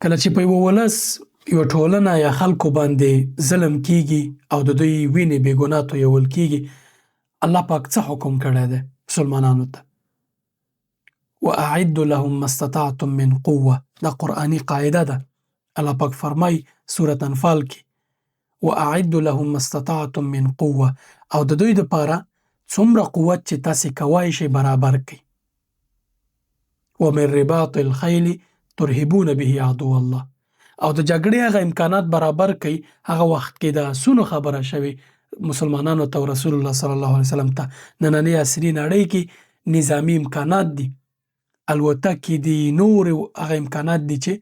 کله چې په یوه ولس، یوه ټولنه یا خلکو باندې ظلم کیږي او د دوی وینې بې ګناه تویول کیږي، الله پاک څه حکم کړی دی مسلمانانو ته؟ وَأَعِدُّ لَهُم مَّا اسْتَطَعْتُم مِّن قُوَّةٍ، دا قرآني قاعده ده. الله پاک فرمای سورة انفال کې وَأَعِدُّ لَهُم مَّا اسْتَطَعْتُم مِّن قُوَّةٍ، او د دوی دپاره څومره قوت چې تاسې کوای شئ برابر کړئ. وَمِن رِّبَاطِ الْخَيْلِ تُرْهِبُونَ بِهِ عَدُوَّ اللَّه، او د جګړې هغه امکانات برابر کړئ هغه وخت کې د آسونو خبره شوې مسلمانانو ته او رسول الله صلی الله علیه وسلم ته. نننۍ عصري نړۍ کې نظامي امکانات دي، الوتکې دي، نور هغه امکانات دي چې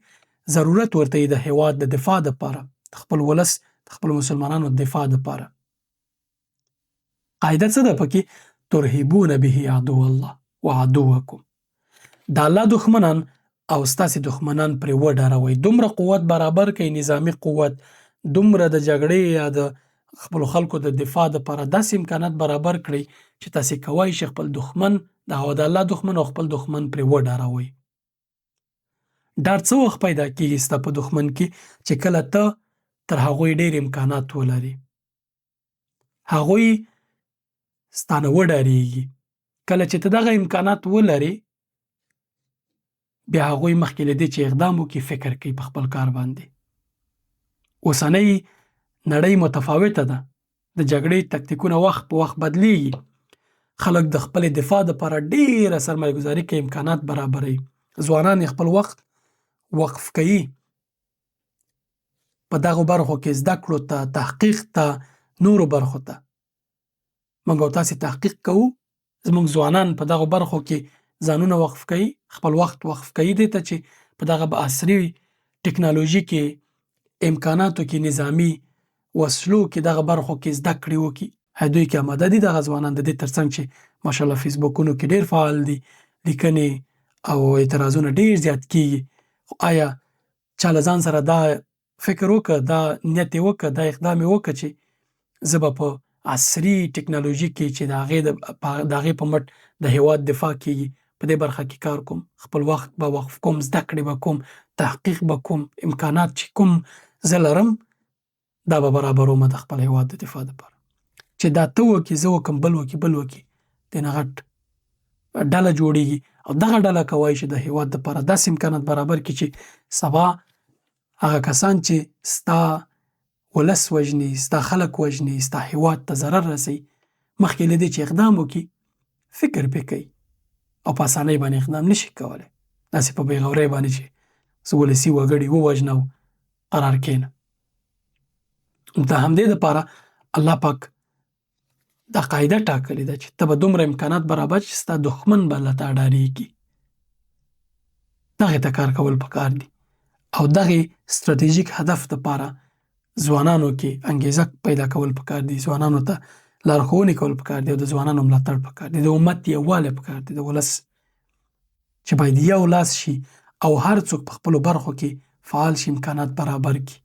ضرورت ورته وي د هېواد د دفاع دپاره، د خپل ولس د خپلو مسلمانانو د دفاع دپاره. قاعده څه ده پکې؟ ترهبون به عدو الله وعدوکم، د الله دښمنان او ستاسې دښمنان پرې وډاروئ. دومره قوت برابر کړئ، نظامي قوت، دومره د جګړې یا د خپلو خلکو د دفاع دپاره داسې امکانات برابر کړئ چې تاسې کوای شئ خپل دښمن د الله دښمن او خپل دښمن پرې وډاروئ. ډار څه وخت پیدا کېږي ستا په دښمن کې؟ چې کله ته تر هغوی ډېر امکانات ولري، هغوی ستانه وډارېږي. کله چې ته دغه امکانات ولرې، بیا هغوی مخکې له دې چې اقدام وکړي فکر کوي په خپل کار باندې. اوسنۍ نړۍ متفاوته ده، د جګړې تکتیکونه وخت په وخت بدلیږي. خلک د خپلې دفاع دپاره ډېره سرمایه ګذاري کوي، امکانات برابروي، ځوانان یې خپل وخت وقف کوي په دغو برخو کې زده کړو ته، تحقیق ته، نورو برخو ته. موږ او تاسې تحقیق کوو، زموږ ځوانان په دغو برخو کې ځانونه وقف کوي، خپل وخت وقف کوي دې ته چې په دغه عصري ټکنالوژي کې، امکاناتو کې، نظامي وسلو کې، دغه برخو کې زده کړې وکړي. دوی کې آماده دي دغه ځوانان، د دې ترڅنګ چې ماشاءالله فیسبوکونو کې ډېر فعال دي، لیکنې او اعتراضونه ډېر زیات کېږي. خو آیا چا له ځان سره دا فکر وکړه، دا نیت یې وکړه، دا اقدام یې وکړه چې زه به په عصري ټکنالوژي کې چې د هغې په مټ د هېواد دفاع کېږي په دې برخه کې کار کوم، خپل وخت به وقف کوم، زده کړې به کوم، تحقیق به کوم، امکانات چې کوم زه لرم دا به برابروم د خپل هېواد د دفاع دپاره. چې دا ته وکړې، زه وکړم، بل وکړي، بل وکړي، دې نه غټ ډله جوړېږي. او دغه ډله کوای شي د هېواد دپاره داسې امکانات برابر کړي چې سبا هغه کسان چې ستا ولس وژني، ستا خلک وژني، ستا هېواد ته ضرر رسوي، مخکې له دې چې اقدام وکړي فکر پرې کوي او په اسانۍ باندې اقدام نشي کولی. داسې په بېغورۍ باندې چې ولسي وګړي ووژنه او قرار کښېنه. د همدې دپاره الله پاک دا قاعده ټاکلې ده چې ته به دومره امکانات برابر چې ستا دښمن به له تا ډارېږي. دغې ته کار کول پکار دي او دغې ستراتیژیک هدف دپاره ځوانانو کې انګېزه پیدا کول پکار دي، ځوانانو ته لارښوونې کول پکار دي او د ځوانانو ملاتړ پکار دي، د امت یووالی پکار دی، د ولس چې باید یو لاس شي او هر څوک په خپلو برخو کې فعال شي، امکانات برابر کړي.